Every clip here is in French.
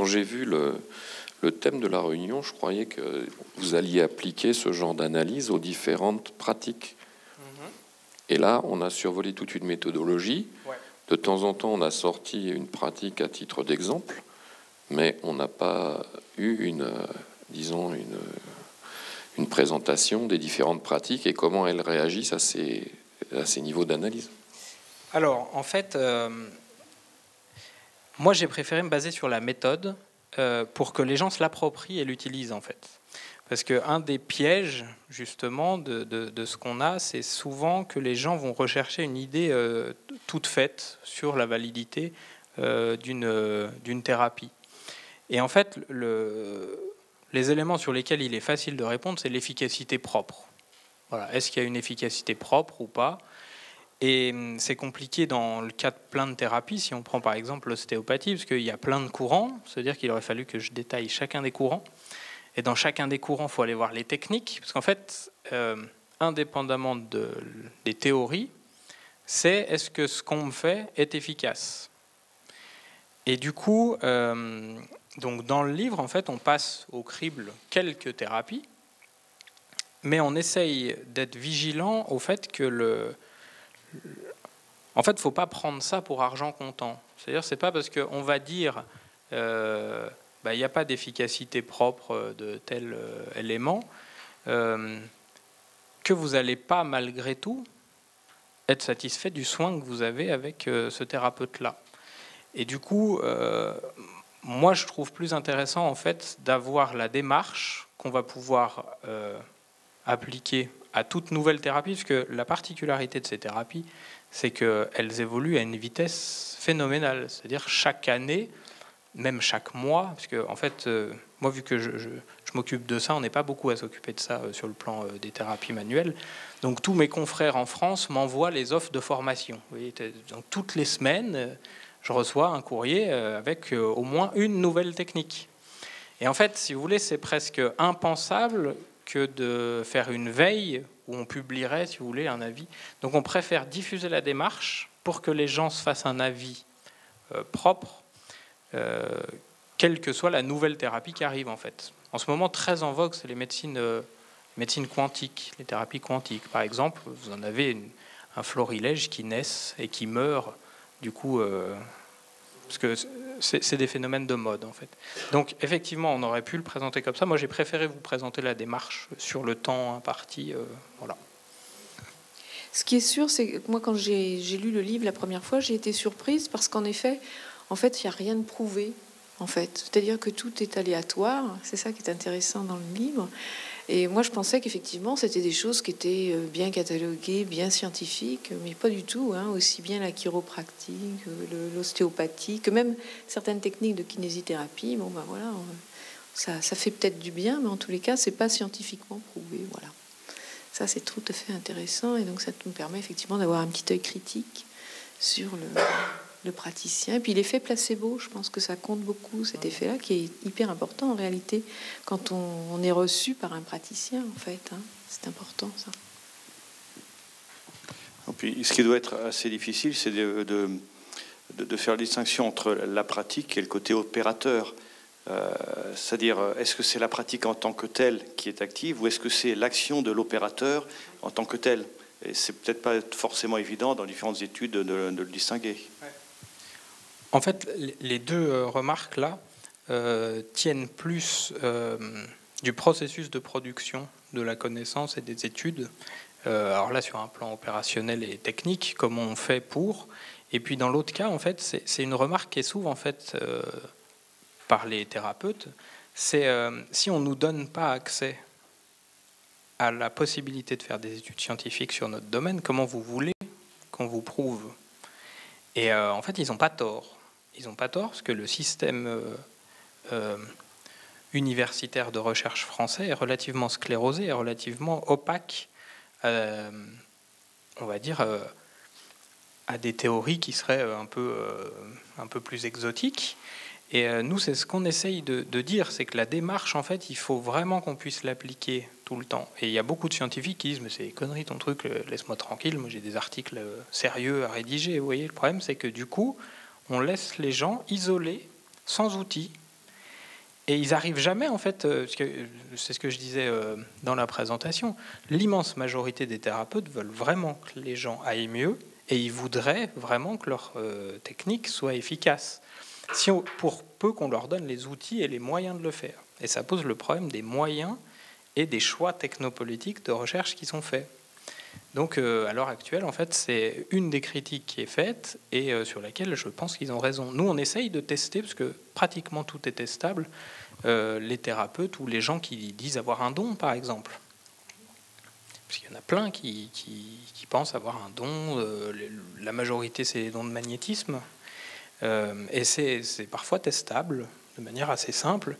quand j'ai vu le thème de la réunion, je croyais que vous alliez appliquer ce genre d'analyse aux différentes pratiques. Et là, on a survolé toute une méthodologie. Ouais. De temps en temps, on a sorti une pratique à titre d'exemple, mais on n'a pas eu une présentation des différentes pratiques et comment elles réagissent à ces niveaux d'analyse. Alors, en fait, moi, j'ai préféré me baser sur la méthode pour que les gens se l'approprient et l'utilisent, en fait. Parce qu'un des pièges, justement, de ce qu'on a, c'est souvent que les gens vont rechercher une idée toute faite sur la validité d'une thérapie. Et en fait, les éléments sur lesquels il est facile de répondre, c'est l'efficacité propre. Voilà. Est-ce qu'il y a une efficacité propre ou pas ? Et c'est compliqué dans le cas de plein de thérapies. Si on prend par exemple l'ostéopathie, parce qu'il y a plein de courants, c'est-à-dire qu'il aurait fallu que je détaille chacun des courants. Et dans chacun des courants, il faut aller voir les techniques, parce qu'en fait, indépendamment des théories, c'est est-ce que ce qu'on me fait est efficace. Et du coup, donc dans le livre, en fait, on passe au crible quelques thérapies, mais on essaye d'être vigilant au fait que en fait, il ne faut pas prendre ça pour argent comptant. C'est-à-dire, c'est pas parce qu'on va dire il n'y a pas d'efficacité propre de tel élément que vous n'allez pas, malgré tout, être satisfait du soin que vous avez avec ce thérapeute-là. Et du coup, moi, je trouve plus intéressant, en fait, d'avoir la démarche qu'on va pouvoir appliquer à toute nouvelle thérapie, parce que la particularité de ces thérapies, c'est qu'elles évoluent à une vitesse phénoménale. C'est-à-dire chaque année, même chaque mois, parce que en fait, moi, vu que je m'occupe de ça, on n'est pas beaucoup à s'occuper de ça sur le plan des thérapies manuelles. Donc tous mes confrères en France m'envoient les offres de formation. Vous voyez, donc toutes les semaines, je reçois un courrier avec au moins une nouvelle technique. Et en fait, si vous voulez, c'est presque impensable que de faire une veille où on publierait, si vous voulez, un avis. Donc on préfère diffuser la démarche pour que les gens se fassent un avis propre, quelle que soit la nouvelle thérapie qui arrive, en fait. En ce moment, très en vogue, c'est les médecines quantiques, les thérapies quantiques. Par exemple, vous en avez un florilège qui naissent et qui meurt, du coup, parce que c'est des phénomènes de mode, en fait. Donc, effectivement, on aurait pu le présenter comme ça. Moi, j'ai préféré vous présenter la démarche sur le temps imparti. Voilà. Ce qui est sûr, c'est que moi, quand j'ai lu le livre la première fois, j'ai été surprise parce qu'en effet, il n'y a rien de prouvé. En fait, c'est-à-dire que tout est aléatoire. C'est ça qui est intéressant dans le livre. Et moi, je pensais qu'effectivement, c'était des choses qui étaient bien cataloguées, bien scientifiques, mais pas du tout. Aussi bien la chiropractique, l'ostéopathie, que même certaines techniques de kinésithérapie. Bon, ben voilà, ça fait peut-être du bien, mais en tous les cas, c'est pas scientifiquement prouvé. Voilà. Ça, c'est tout à fait intéressant. Et donc, ça nous permet effectivement d'avoir un petit œil critique sur le praticien. Et puis l'effet placebo, je pense que ça compte beaucoup, cet effet-là, qui est hyper important en réalité, quand on est reçu par un praticien, en fait. C'est important, ça. Et puis, ce qui doit être assez difficile, c'est de faire la distinction entre la pratique et le côté opérateur. C'est-à-dire, est-ce que c'est la pratique en tant que telle qui est active, ou est-ce que c'est l'action de l'opérateur en tant que telle? Et c'est peut-être pas forcément évident dans différentes études de le distinguer. Ouais. En fait, les deux remarques-là tiennent plus du processus de production de la connaissance et des études. Alors là, sur un plan opérationnel et technique, comment on fait pour. Et puis dans l'autre cas, en fait, c'est une remarque qui est souvent faite par les thérapeutes. C'est si on ne nous donne pas accès à la possibilité de faire des études scientifiques sur notre domaine, comment vous voulez qu'on vous prouve? Et en fait, ils n'ont pas tort. Ils n'ont pas tort parce que le système universitaire de recherche français est relativement sclérosé, est relativement opaque, on va dire, à des théories qui seraient un peu plus exotiques. Et nous, c'est ce qu'on essaye de dire, c'est que la démarche, en fait, il faut vraiment qu'on puisse l'appliquer tout le temps. Et il y a beaucoup de scientifiques qui disent « mais c'est des conneries ton truc, laisse-moi tranquille, moi j'ai des articles sérieux à rédiger ». Vous voyez, le problème, c'est que du coup, on laisse les gens isolés, sans outils, Et ils n'arrivent jamais, en fait, parce que c'est ce que je disais dans la présentation, l'immense majorité des thérapeutes veulent vraiment que les gens aillent mieux et ils voudraient vraiment que leur technique soit efficace, pour peu qu'on leur donne les outils et les moyens de le faire. Et ça pose le problème des moyens et des choix technopolitiques de recherche qui sont faits. Donc à l'heure actuelle, en fait, c'est une des critiques qui est faite et sur laquelle je pense qu'ils ont raison. Nous, on essaye de tester, parce que pratiquement tout est testable, les thérapeutes ou les gens qui disent avoir un don, par exemple. Parce qu'il y en a plein qui pensent avoir un don. La majorité, c'est les dons de magnétisme. Et c'est parfois testable de manière assez simple.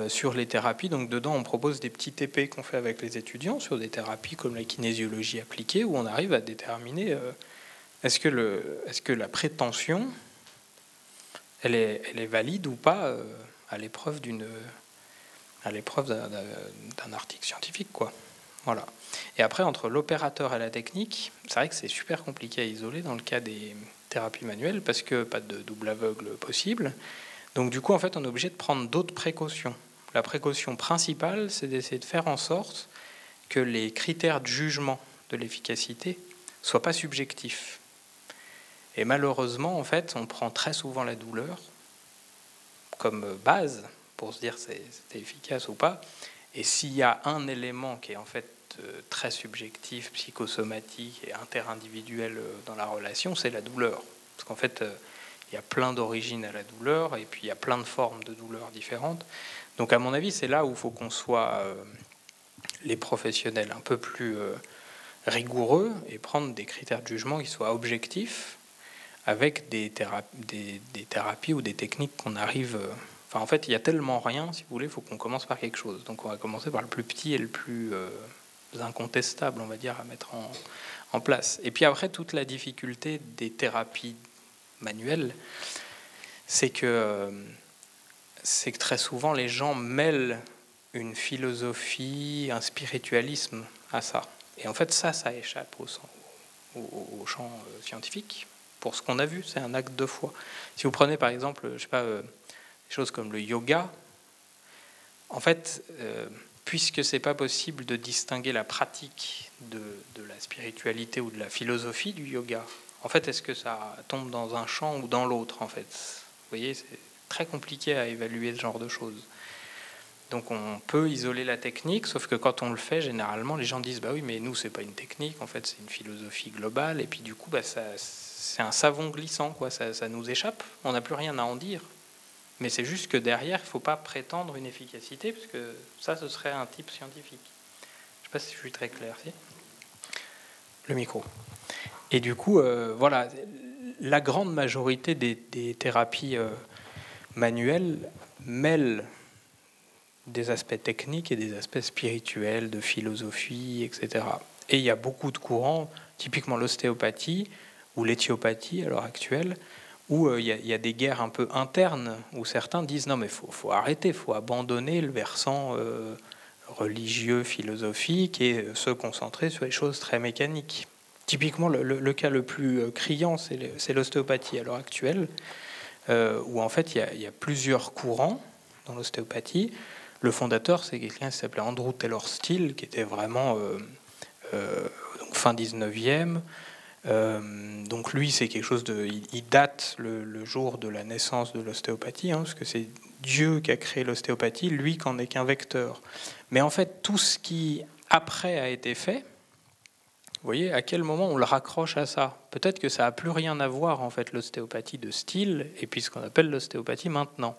Sur les thérapies, donc dedans on propose des petits TP qu'on fait avec les étudiants sur des thérapies comme la kinésiologie appliquée, où on arrive à déterminer est-ce que la prétention elle est valide ou pas à l'épreuve d'un article scientifique, quoi. Voilà. Et après, entre l'opérateur et la technique, c'est vrai que c'est super compliqué à isoler dans le cas des thérapies manuelles, parce que pas de double aveugle possible. Donc du coup, en fait, on est obligé de prendre d'autres précautions. La précaution principale, c'est d'essayer de faire en sorte que les critères de jugement de l'efficacité ne soient pas subjectifs. Et malheureusement, en fait, on prend très souvent la douleur comme base pour se dire si c'était efficace ou pas. Et s'il y a un élément qui est en fait très subjectif, psychosomatique et interindividuel dans la relation, c'est la douleur. Parce qu'en fait, il y a plein d'origines à la douleur, et puis il y a plein de formes de douleur différentes. Donc à mon avis, c'est là où il faut qu'on soit, les professionnels, un peu plus rigoureux et prendre des critères de jugement qui soient objectifs, avec des thérapies ou des techniques qu'on arrive... Enfin, en fait, il y a tellement rien, si vous voulez, il faut qu'on commence par quelque chose. Donc on va commencer par le plus petit et le plus incontestable, on va dire, à mettre en place. Et puis après, toute la difficulté des thérapies manuel, c'est que très souvent les gens mêlent une philosophie, un spiritualisme à ça. Et en fait, ça échappe au champ scientifique. Pour ce qu'on a vu, c'est un acte de foi. Si vous prenez par exemple, je sais pas, des choses comme le yoga, en fait, puisque c'est pas possible de distinguer la pratique de la spiritualité ou de la philosophie du yoga, en fait, est-ce que ça tombe dans un champ ou dans l'autre, en fait? Vous voyez, c'est très compliqué à évaluer ce genre de choses. Donc on peut isoler la technique, sauf que quand on le fait, généralement, les gens disent « bah oui, mais nous, c'est pas une technique, en fait, c'est une philosophie globale. » Et puis du coup, c'est un savon glissant, quoi. Ça nous échappe, on n'a plus rien à en dire. Mais c'est juste que derrière, il ne faut pas prétendre une efficacité, parce que ça, ce serait un type scientifique. Je ne sais pas si je suis très clair, si. Le micro. Et du coup, voilà, la grande majorité des thérapies manuelles mêlent des aspects techniques et des aspects spirituels, de philosophie, etc. Et il y a beaucoup de courants, typiquement l'ostéopathie ou l'éthiopathie à l'heure actuelle, où il y a des guerres un peu internes, où certains disent non mais faut arrêter, faut abandonner le versant religieux, philosophique, et se concentrer sur les choses très mécaniques. Typiquement, le cas le plus criant, c'est l'ostéopathie à l'heure actuelle, où en fait il y a plusieurs courants dans l'ostéopathie. Le fondateur, c'est quelqu'un qui s'appelait Andrew Taylor Still, qui était vraiment donc fin 19e. Donc lui, c'est quelque chose de... Il date le jour de la naissance de l'ostéopathie, hein, parce que c'est Dieu qui a créé l'ostéopathie, lui qu'en est qu'un vecteur. Mais en fait, tout ce qui, après, a été fait, vous voyez, à quel moment on le raccroche à ça? Peut-être que ça n'a plus rien à voir, en fait, l'ostéopathie de Still, et puis ce qu'on appelle l'ostéopathie maintenant.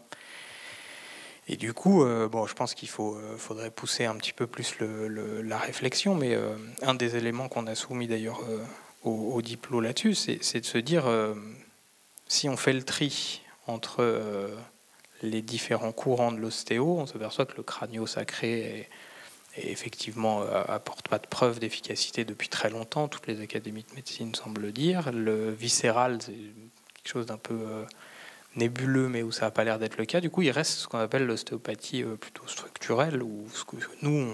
Et du coup, bon, je pense qu'il faudrait pousser un petit peu plus la réflexion, mais un des éléments qu'on a soumis d'ailleurs au diplôme là-dessus, c'est de se dire, si on fait le tri entre les différents courants de l'ostéo, on s'aperçoit que le crânio-sacré effectivement apporte pas de preuve d'efficacité depuis très longtemps, toutes les académies de médecine semblent le dire. Le viscéral, c'est quelque chose d'un peu nébuleux, mais où ça n'a pas l'air d'être le cas. Du coup, il reste ce qu'on appelle l'ostéopathie plutôt structurelle, ou ce que nous,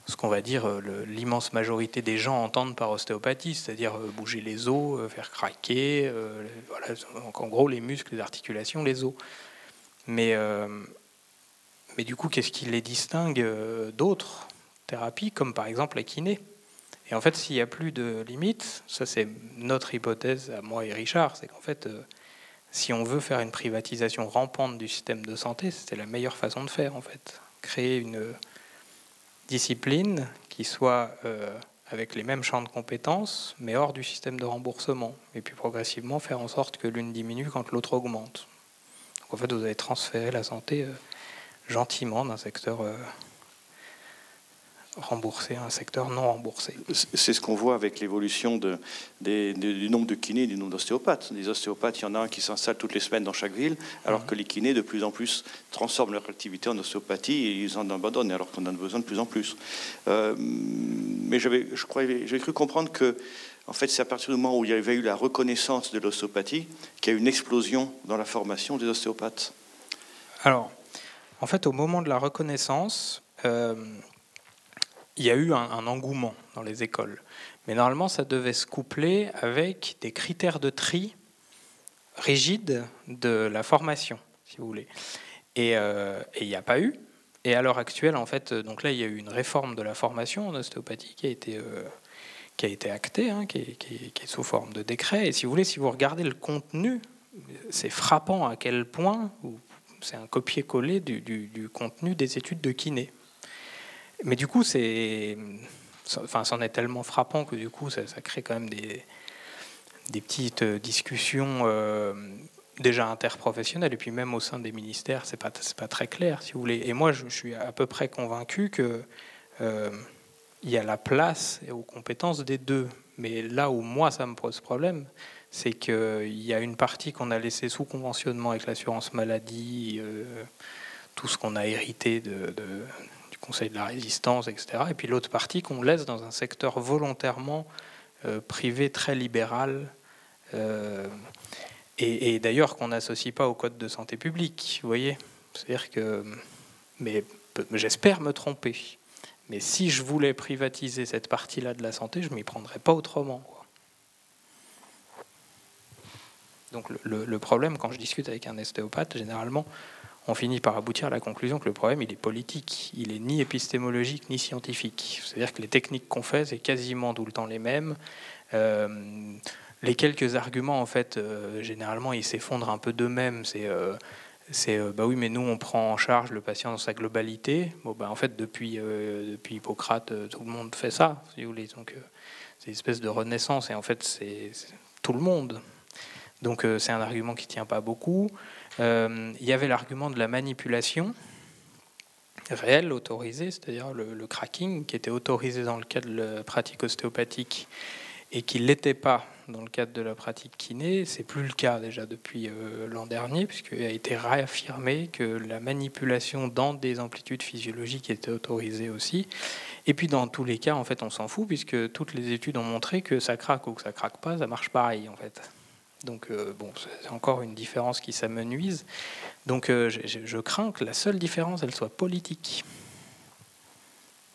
ce qu'on va dire l'immense majorité des gens entendent par ostéopathie, c'est-à-dire bouger les os, faire craquer, voilà, donc en gros les muscles, les articulations, les os. Mais du coup, qu'est-ce qui les distingue d'autres thérapies, comme par exemple la kiné? Et en fait, s'il n'y a plus de limites, ça c'est notre hypothèse à moi et Richard, c'est qu'en fait, si on veut faire une privatisation rampante du système de santé, c'était la meilleure façon de faire en fait. Créer une discipline qui soit avec les mêmes champs de compétences, mais hors du système de remboursement. Et puis progressivement faire en sorte que l'une diminue quand l'autre augmente. Donc en fait, vous avez transféré la santé gentiment d'un secteur remboursé à un secteur non remboursé. C'est ce qu'on voit avec l'évolution du nombre de kinés et du nombre d'ostéopathes. Les ostéopathes, il y en a un qui s'installe toutes les semaines dans chaque ville, alors que les kinés, de plus en plus, transforment leur activité en ostéopathie et ils en abandonnent, alors qu'on en a besoin de plus en plus. Mais j'ai cru comprendre que en fait, c'est à partir du moment où il y avait eu la reconnaissance de l'ostéopathie qu'il y a eu une explosion dans la formation des ostéopathes. Alors, en fait, au moment de la reconnaissance, il y a eu un engouement dans les écoles. Mais normalement, ça devait se coupler avec des critères de tri rigides de la formation, si vous voulez. Et il n'y a pas eu. Et à l'heure actuelle, en fait, donc là, il y a eu une réforme de la formation en ostéopathie qui a été actée, hein, qui est sous forme de décret. Et si vous voulez, si vous regardez le contenu, c'est frappant à quel point c'est un copier-coller du contenu des études de kiné. Mais du coup, c'en est tellement frappant que du coup, ça crée quand même des petites discussions déjà interprofessionnelles. Et puis même au sein des ministères, c'est pas très clair, si vous voulez. Et moi, je suis à peu près convaincu que il y a la place aux compétences des deux. Mais là où moi, ça me pose problème, c'est qu'il y a une partie qu'on a laissée sous conventionnement avec l'assurance maladie, tout ce qu'on a hérité du Conseil de la Résistance, etc. Et puis l'autre partie qu'on laisse dans un secteur volontairement privé très libéral, et d'ailleurs qu'on n'associe pas au Code de santé publique, vous voyez. C'est-à-dire que, mais j'espère me tromper, mais si je voulais privatiser cette partie-là de la santé, je ne m'y prendrais pas autrement, quoi. Donc le problème, quand je discute avec un ostéopathe, généralement, on finit par aboutir à la conclusion que le problème, il est politique. Il est ni épistémologique, ni scientifique. C'est-à-dire que les techniques qu'on fait, c'est quasiment tout le temps les mêmes. Les quelques arguments, en fait, généralement, ils s'effondrent un peu d'eux-mêmes. Bah oui, mais nous, on prend en charge le patient dans sa globalité. Bon, bah, en fait, depuis Hippocrate, tout le monde fait ça, si vous voulez. Donc, c'est une espèce de renaissance. Et en fait, c'est tout le monde. Donc, c'est un argument qui ne tient pas beaucoup. Il y avait l'argument de la manipulation réelle, autorisée, c'est-à-dire le cracking, qui était autorisé dans le cadre de la pratique ostéopathique et qui ne l'était pas dans le cadre de la pratique kiné. C'est plus le cas déjà depuis l'an dernier, puisqu'il a été réaffirmé que la manipulation dans des amplitudes physiologiques était autorisée aussi. Et puis dans tous les cas, en fait, on s'en fout, puisque toutes les études ont montré que ça craque ou que ça craque pas, ça marche pareil, en fait. Donc, bon, c'est encore une différence qui s'amenuise. Donc, je crains que la seule différence, elle soit politique.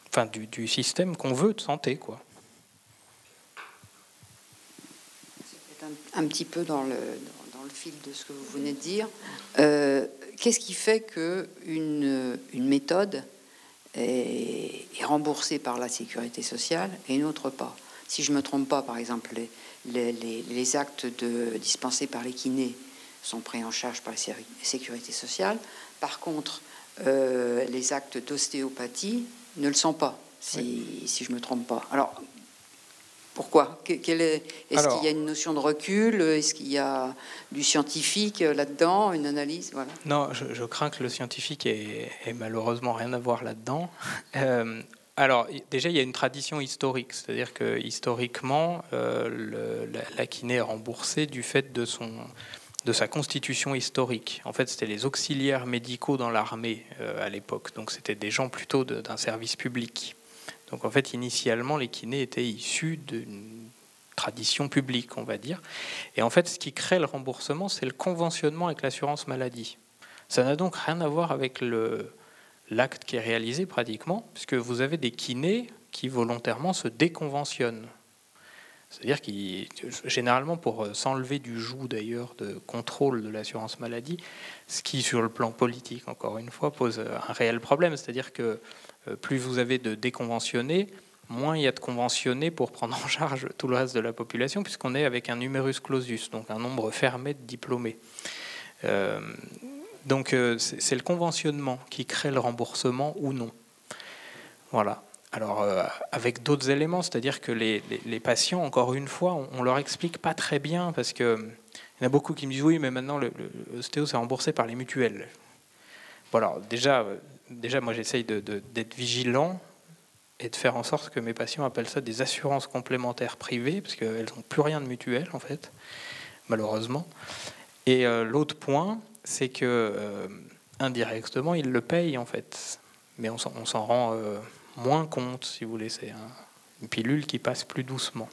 Enfin, du système qu'on veut de santé, quoi. C'est un petit peu dans le fil de ce que vous venez de dire. Qu'est-ce qui fait qu'une méthode est remboursée par la sécurité sociale et une autre pas? Si je ne me trompe pas, par exemple, les actes dispensés par les kinés sont pris en charge par la sécurité sociale. Par contre, les actes d'ostéopathie ne le sont pas, si je ne me trompe pas. Alors, pourquoi? Est-ce qu'il y a une notion de recul? Est-ce qu'il y a du scientifique là-dedans, une analyse? Voilà. Non, je crains que le scientifique ait malheureusement rien à voir là-dedans. Alors, déjà, il y a une tradition historique, c'est-à-dire que historiquement, la kiné est remboursée du fait de sa constitution historique. En fait, c'était les auxiliaires médicaux dans l'armée à l'époque, donc c'était des gens plutôt d'un service public. Donc, en fait, initialement, les kinés étaient issus d'une tradition publique, on va dire. Et en fait, ce qui crée le remboursement, c'est le conventionnement avec l'assurance maladie. Ça n'a donc rien à voir avec l'acte qui est réalisé pratiquement, puisque vous avez des kinés qui volontairement se déconventionnent. C'est-à-dire qu'il, généralement, pour s'enlever du joug d'ailleurs de contrôle de l'assurance maladie, ce qui, sur le plan politique, encore une fois, pose un réel problème. C'est-à-dire que plus vous avez de déconventionnés, moins il y a de conventionnés pour prendre en charge tout le reste de la population, puisqu'on est avec un numerus clausus, donc un nombre fermé de diplômés. Donc c'est le conventionnement qui crée le remboursement ou non. Voilà. Alors, avec d'autres éléments, c'est-à-dire que les patients, encore une fois, on leur explique pas très bien, parce qu'il y en a beaucoup qui me disent « oui, mais maintenant, l'ostéo, c'est remboursé par les mutuelles ». Bon, alors, déjà moi, j'essaye d'être vigilant et de faire en sorte que mes patients appellent ça des assurances complémentaires privées, parce qu'elles n'ont plus rien de mutuel, en fait, malheureusement. Et l'autre point, c'est que, indirectement, ils le payent, en fait. Mais on s'en rend... moins compte, si vous voulez, c'est une pilule qui passe plus doucement.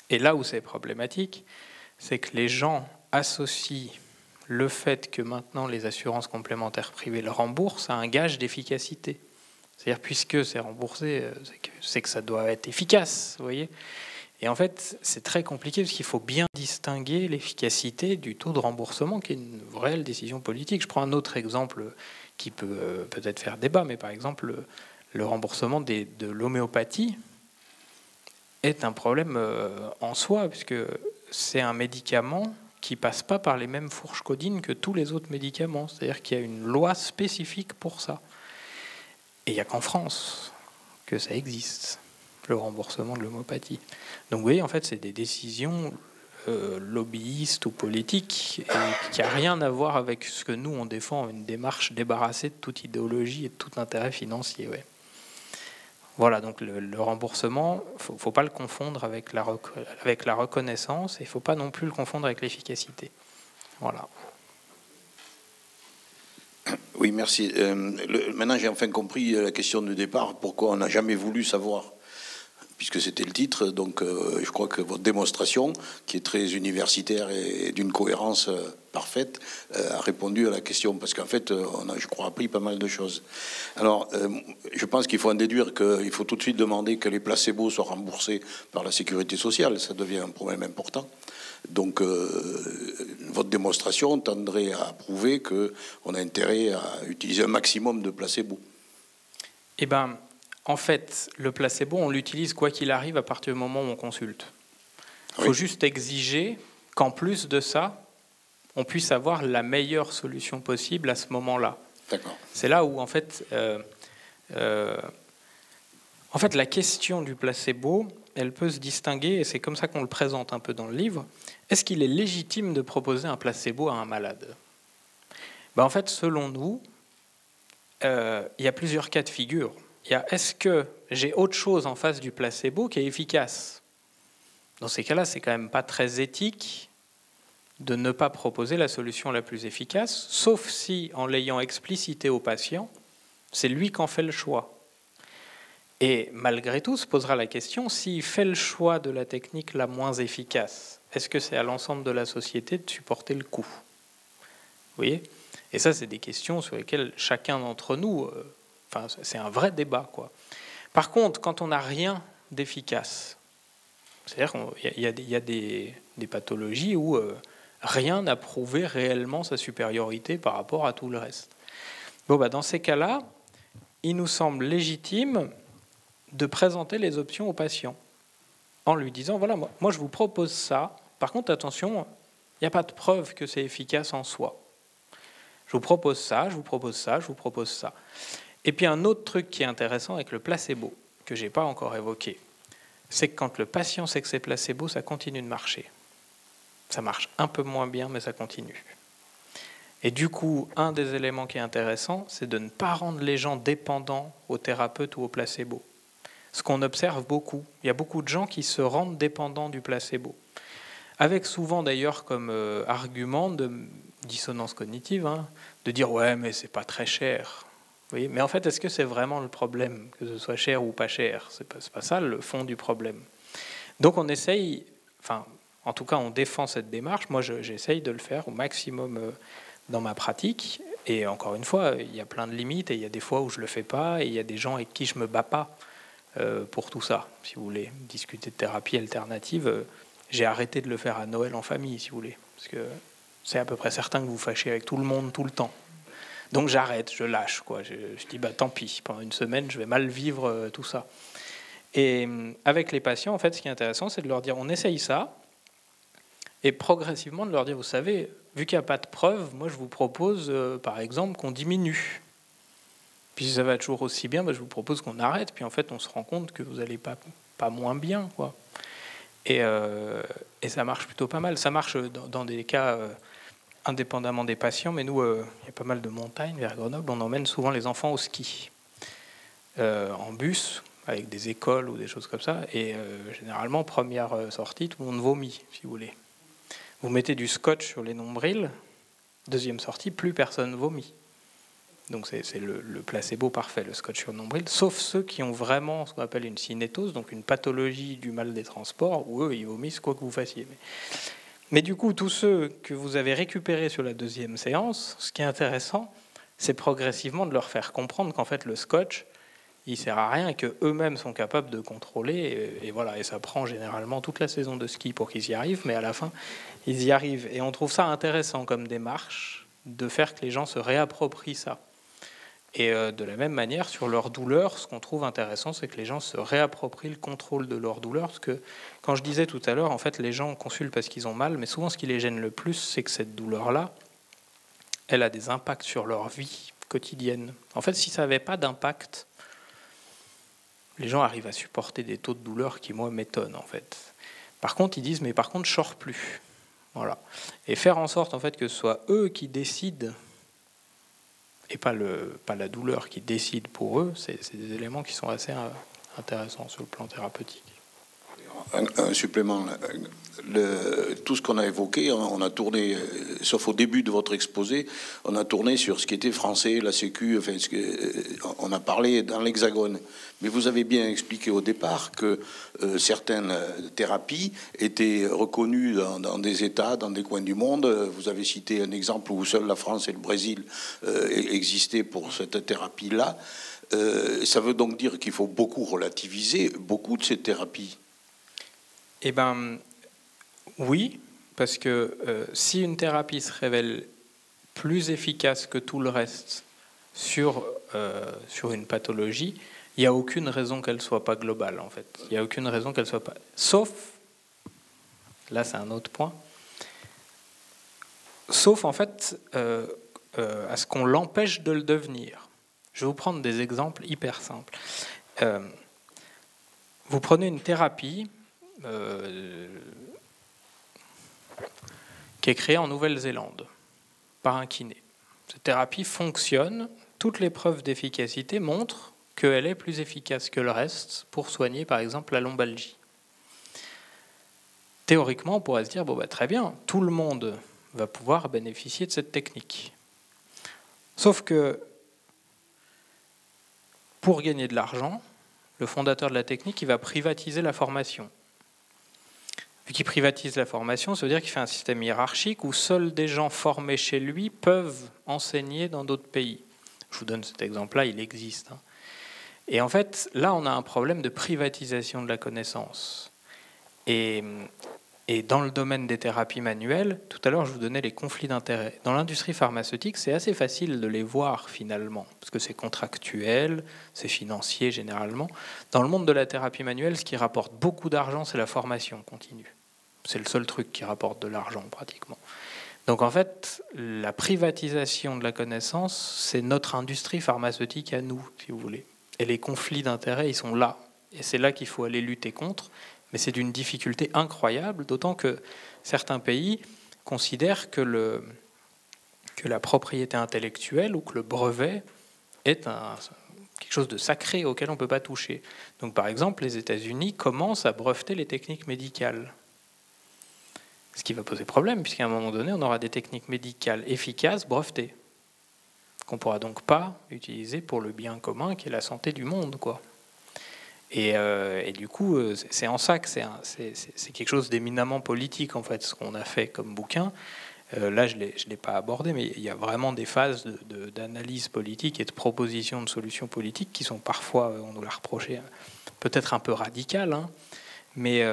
Et là où c'est problématique, c'est que les gens associent le fait que maintenant les assurances complémentaires privées le remboursent à un gage d'efficacité. C'est-à-dire, puisque c'est remboursé, c'est que ça doit être efficace, vous voyez. Et en fait, c'est très compliqué parce qu'il faut bien distinguer l'efficacité du taux de remboursement, qui est une réelle décision politique. Je prends un autre exemple qui peut peut-être faire débat, mais par exemple... le remboursement de l'homéopathie est un problème en soi, puisque c'est un médicament qui ne passe pas par les mêmes fourches codines que tous les autres médicaments. C'est-à-dire qu'il y a une loi spécifique pour ça. Et il n'y a qu'en France que ça existe, le remboursement de l'homéopathie. Donc vous voyez, en fait, c'est des décisions lobbyistes ou politiques et qui n'a rien à voir avec ce que nous, on défend, une démarche débarrassée de toute idéologie et de tout intérêt financier. Ouais. Voilà, donc le remboursement, il ne faut pas le confondre avec la reconnaissance et il ne faut pas non plus le confondre avec l'efficacité. Voilà. Oui, merci. Maintenant, j'ai enfin compris la question de départ, pourquoi on n'a jamais voulu savoir, puisque c'était le titre. Donc, je crois que votre démonstration, qui est très universitaire et d'une cohérence parfaite, a répondu à la question, parce qu'en fait, on a, je crois, appris pas mal de choses. Alors, je pense qu'il faut en déduire qu'il faut tout de suite demander que les placebos soient remboursés par la sécurité sociale. Ça devient un problème important. Donc, votre démonstration tendrait à prouver qu'on a intérêt à utiliser un maximum de placebos. Eh bien, en fait, le placebo, on l'utilise quoi qu'il arrive à partir du moment où on consulte. Il faut juste exiger qu'en plus de ça, on puisse avoir la meilleure solution possible à ce moment-là. D'accord. C'est là où, en fait, la question du placebo, elle peut se distinguer, et c'est comme ça qu'on le présente un peu dans le livre. Est-ce qu'il est légitime de proposer un placebo à un malade ? En fait, selon nous, il y a plusieurs cas de figure. Il y a, est-ce que j'ai autre chose en face du placebo qui est efficace ? Dans ces cas-là, c'est quand même pas très éthique de ne pas proposer la solution la plus efficace, sauf si, en l'ayant explicité au patient, c'est lui qui en fait le choix. Et malgré tout, se posera la question, s'il fait le choix de la technique la moins efficace, est-ce que c'est à l'ensemble de la société de supporter le coût ? Vous voyez ? Et ça, c'est des questions sur lesquelles chacun d'entre nous... c'est un vrai débat, quoi. Par contre, quand on n'a rien d'efficace, c'est-à-dire qu'il y a des pathologies où rien n'a prouvé réellement sa supériorité par rapport à tout le reste. Dans ces cas-là, il nous semble légitime de présenter les options au patient en lui disant, voilà, moi je vous propose ça. Par contre, attention, il n'y a pas de preuve que c'est efficace en soi. Je vous propose ça, je vous propose ça, je vous propose ça. Et puis un autre truc qui est intéressant avec le placebo, que je n'ai pas encore évoqué, c'est que quand le patient sait que c'est placebo, ça continue de marcher. Ça marche un peu moins bien, mais ça continue. Et du coup, un des éléments qui est intéressant, c'est de ne pas rendre les gens dépendants au thérapeute ou au placebo. Ce qu'on observe beaucoup, il y a beaucoup de gens qui se rendent dépendants du placebo. Avec souvent d'ailleurs comme argument de dissonance cognitive, de dire « ouais, mais c'est pas très cher ». Oui, mais en fait, est-ce que c'est vraiment le problème, que ce soit cher ou pas cher ? C'est pas ça le fond du problème. Donc on essaye, en tout cas on défend cette démarche, moi j'essaye de le faire au maximum dans ma pratique, et encore une fois, il y a plein de limites, et il y a des fois où je le fais pas, et il y a des gens avec qui je me bats pas. pour tout ça, si vous voulez. Discuter de thérapie alternative, j'ai arrêté de le faire à Noël en famille, si vous voulez, parce que c'est à peu près certain que vous fâchez avec tout le monde tout le temps. Donc j'arrête, je lâche, quoi. Je dis, tant pis, pendant une semaine, je vais mal vivre tout ça. Et avec les patients, en fait, ce qui est intéressant, c'est de leur dire, on essaye ça, et progressivement de leur dire, vous savez, vu qu'il n'y a pas de preuve, moi je vous propose, par exemple, qu'on diminue. Puis si ça va toujours aussi bien, je vous propose qu'on arrête. Puis en fait, on se rend compte que vous n'allez pas moins bien, quoi. Et ça marche plutôt pas mal. Ça marche dans des cas indépendamment des patients, mais nous, il y a pas mal de montagnes vers Grenoble. On emmène souvent les enfants au ski, en bus, avec des écoles ou des choses comme ça. Et généralement, première sortie, tout le monde vomit, si vous voulez. Vous mettez du scotch sur les nombrils, deuxième sortie, plus personne vomit. Donc c'est le placebo parfait, le scotch sur le nombril, sauf ceux qui ont vraiment ce qu'on appelle une cinétose, donc une pathologie du mal des transports, où eux, ils vomissent quoi que vous fassiez. Mais du coup, tous ceux que vous avez récupérés sur la deuxième séance, ce qui est intéressant, c'est progressivement de leur faire comprendre qu'en fait, le scotch, il sert à rien et qu'eux-mêmes sont capables de contrôler. Et voilà, et ça prend généralement toute la saison de ski pour qu'ils y arrivent, mais à la fin, ils y arrivent. Et on trouve ça intéressant comme démarche, de faire que les gens se réapproprient ça. Et de la même manière, sur leur douleur, ce qu'on trouve intéressant, c'est que les gens se réapproprient le contrôle de leur douleur. Parce que, quand je disais tout à l'heure, en fait, les gens consultent parce qu'ils ont mal, mais souvent, ce qui les gêne le plus, c'est que cette douleur-là, elle a des impacts sur leur vie quotidienne. En fait, si ça n'avait pas d'impact, les gens arrivent à supporter des taux de douleur qui, moi, m'étonnent, en fait. Par contre, ils disent, mais par contre, je ne sors plus. Voilà. Et faire en sorte, en fait, que ce soit eux qui décident, et pas la douleur qui décide pour eux, c'est des éléments qui sont assez intéressants sur le plan thérapeutique. Un supplément. Tout ce qu'on a évoqué, on a tourné, sauf au début de votre exposé, on a tourné sur ce qui était français, la Sécu, enfin, on a parlé dans l'Hexagone. Mais vous avez bien expliqué au départ que certaines thérapies étaient reconnues dans des États, dans des coins du monde. Vous avez cité un exemple où seule la France et le Brésil existaient pour cette thérapie-là. Ça veut donc dire qu'il faut beaucoup relativiser beaucoup de ces thérapies. Eh bien, oui, parce que si une thérapie se révèle plus efficace que tout le reste sur une pathologie, il n'y a aucune raison qu'elle ne soit pas globale, en fait. Il n'y a aucune raison qu'elle ne soit pas... Sauf, là c'est un autre point, sauf en fait à ce qu'on l'empêche de le devenir. Je vais vous prendre des exemples hyper simples. Vous prenez une thérapie qui est créée en Nouvelle-Zélande par un kiné. Cette thérapie fonctionne, toutes les preuves d'efficacité montrent qu'elle est plus efficace que le reste pour soigner par exemple la lombalgie. Théoriquement, on pourrait se dire, très bien, tout le monde va pouvoir bénéficier de cette technique. Sauf que pour gagner de l'argent, le fondateur de la technique, il va privatiser la formation. Vu qu'il privatise la formation, ça veut dire qu'il fait un système hiérarchique où seuls des gens formés chez lui peuvent enseigner dans d'autres pays. Je vous donne cet exemple-là, il existe. Et en fait, là, on a un problème de privatisation de la connaissance. Et dans le domaine des thérapies manuelles, tout à l'heure, je vous donnais les conflits d'intérêts. Dans l'industrie pharmaceutique, c'est assez facile de les voir, finalement, parce que c'est contractuel, c'est financier, généralement. Dans le monde de la thérapie manuelle, ce qui rapporte beaucoup d'argent, c'est la formation continue. C'est le seul truc qui rapporte de l'argent, pratiquement. Donc, en fait, la privatisation de la connaissance, c'est notre industrie pharmaceutique à nous, si vous voulez. Et les conflits d'intérêts, ils sont là. Et c'est là qu'il faut aller lutter contre. Mais c'est d'une difficulté incroyable, d'autant que certains pays considèrent que la propriété intellectuelle ou que le brevet est quelque chose de sacré auquel on ne peut pas toucher. Donc, par exemple, les États-Unis commencent à breveter les techniques médicales. Ce qui va poser problème, puisqu'à un moment donné, on aura des techniques médicales efficaces brevetées, qu'on ne pourra donc pas utiliser pour le bien commun qui est la santé du monde, quoi. Et du coup, c'est en ça que c'est quelque chose d'éminemment politique, en fait, ce qu'on a fait comme bouquin. Là, je ne l'ai pas abordé, mais il y a vraiment des phases d'analyse politique et de proposition de solutions politiques qui sont parfois, on nous l'a reproché, peut-être un peu radicales, hein, mais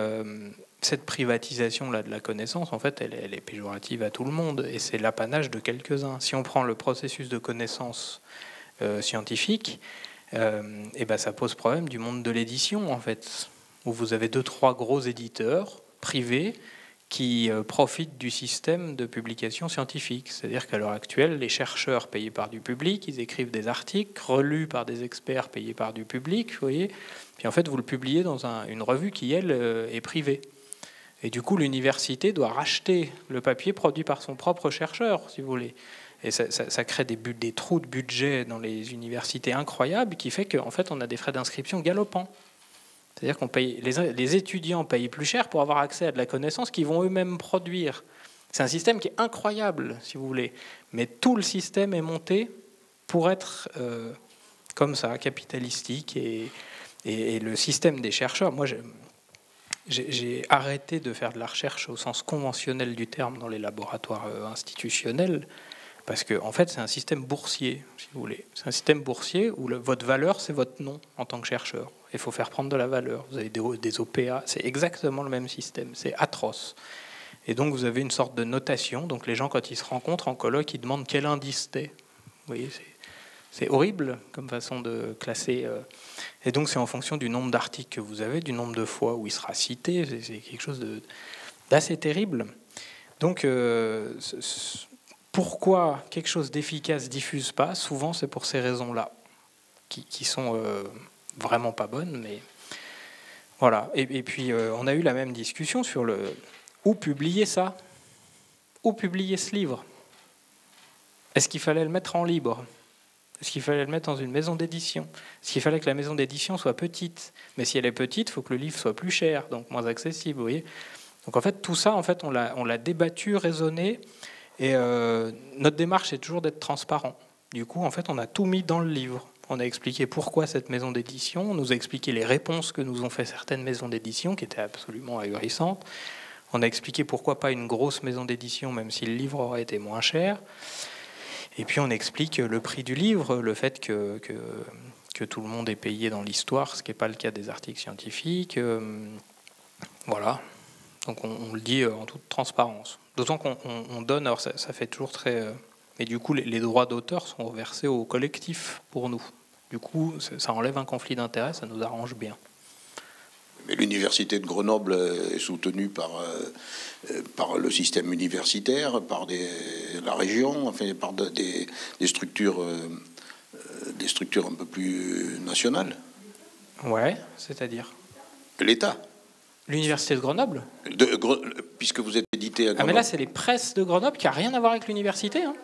cette privatisation-là de la connaissance, en fait, elle est péjorative à tout le monde, et c'est l'apanage de quelques-uns. Si on prend le processus de connaissance scientifique, et ben ça pose problème du monde de l'édition, en fait, où vous avez 2-3 gros éditeurs privés qui profitent du système de publication scientifique. C'est-à-dire qu'à l'heure actuelle, les chercheurs payés par du public, ils écrivent des articles relus par des experts payés par du public, vous voyez. Puis en fait, vous le publiez dans une revue qui, elle, est privée. Et du coup, l'université doit racheter le papier produit par son propre chercheur, si vous voulez. Et ça crée des trous de budget dans les universités incroyables qui fait qu'en fait, on a des frais d'inscription galopants. C'est-à-dire qu'on paye, les étudiants payent plus cher pour avoir accès à de la connaissance qu'ils vont eux-mêmes produire. C'est un système qui est incroyable, si vous voulez. Mais tout le système est monté pour être comme ça, capitalistique. Et le système des chercheurs, moi, j'ai arrêté de faire de la recherche au sens conventionnel du terme dans les laboratoires institutionnels, parce que en fait, c'est un système boursier, si vous voulez. C'est un système boursier où votre valeur, c'est votre nom en tant que chercheur. Il faut faire prendre de la valeur. Vous avez des OPA, c'est exactement le même système, c'est atroce. Et donc, vous avez une sorte de notation. Donc, les gens, quand ils se rencontrent en colloque, ils demandent quel indice t'es. Vous voyez, c'est horrible comme façon de classer. Et donc, c'est en fonction du nombre d'articles que vous avez, du nombre de fois où il sera cité. C'est quelque chose d'assez terrible. Donc, pourquoi quelque chose d'efficace ne diffuse pas? Souvent, c'est pour ces raisons-là, qui sont vraiment pas bonnes. Mais voilà. Et puis, on a eu la même discussion sur où publier ça? Où publier ce livre? Est-ce qu'il fallait le mettre en libre? Est-ce qu'il fallait le mettre dans une maison d'édition? Est-ce qu'il fallait que la maison d'édition soit petite? Mais si elle est petite, il faut que le livre soit plus cher, donc moins accessible, vous voyez. Donc en fait, tout ça, en fait, on l'a débattu, raisonné, et notre démarche est toujours d'être transparent. Du coup, en fait, on a tout mis dans le livre. On a expliqué pourquoi cette maison d'édition, on nous a expliqué les réponses que nous ont fait certaines maisons d'édition, qui étaient absolument ahurissantes. On a expliqué pourquoi pas une grosse maison d'édition, même si le livre aurait été moins cher. Et puis on explique le prix du livre, le fait que tout le monde est payé dans l'histoire, ce qui n'est pas le cas des articles scientifiques. Voilà. Donc on le dit en toute transparence. D'autant qu'on donne, alors ça fait toujours très... Et du coup, les droits d'auteur sont versés au collectif pour nous. Du coup, ça enlève un conflit d'intérêts, ça nous arrange bien. Mais l'université de Grenoble est soutenue par le système universitaire, par la région, enfin, par des structures un peu plus nationales. Ouais, c'est-à-dire l'État. L'université de Grenoble puisque vous êtes édité à Grenoble. Ah mais là, c'est les presses de Grenoble qui n'a rien à voir avec l'université. Hein.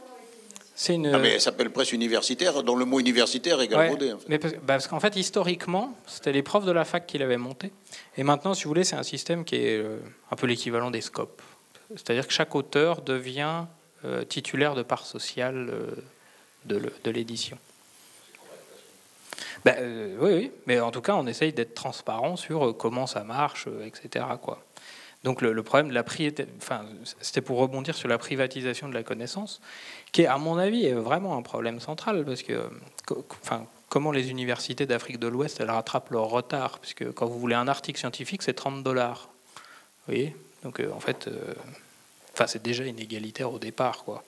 Ah mais elle s'appelle presse universitaire, dont le mot universitaire est galvaudé. Ouais, en fait. Mais parce qu'en fait, historiquement, c'était les profs de la fac qui l'avaient monté. Et maintenant, si vous voulez, c'est un système qui est un peu l'équivalent des scopes. C'est-à-dire que chaque auteur devient titulaire de part sociale de l'édition. Oui, mais en tout cas, on essaye d'être transparent sur comment ça marche, etc. quoi. Donc le problème de c'était pour rebondir sur la privatisation de la connaissance, qui est, à mon avis, est vraiment un problème central, parce que comment les universités d'Afrique de l'Ouest, elles rattrapent leur retard, puisque quand vous voulez un article scientifique, c'est $30. Vous voyez. Donc en fait, c'est déjà inégalitaire au départ, quoi.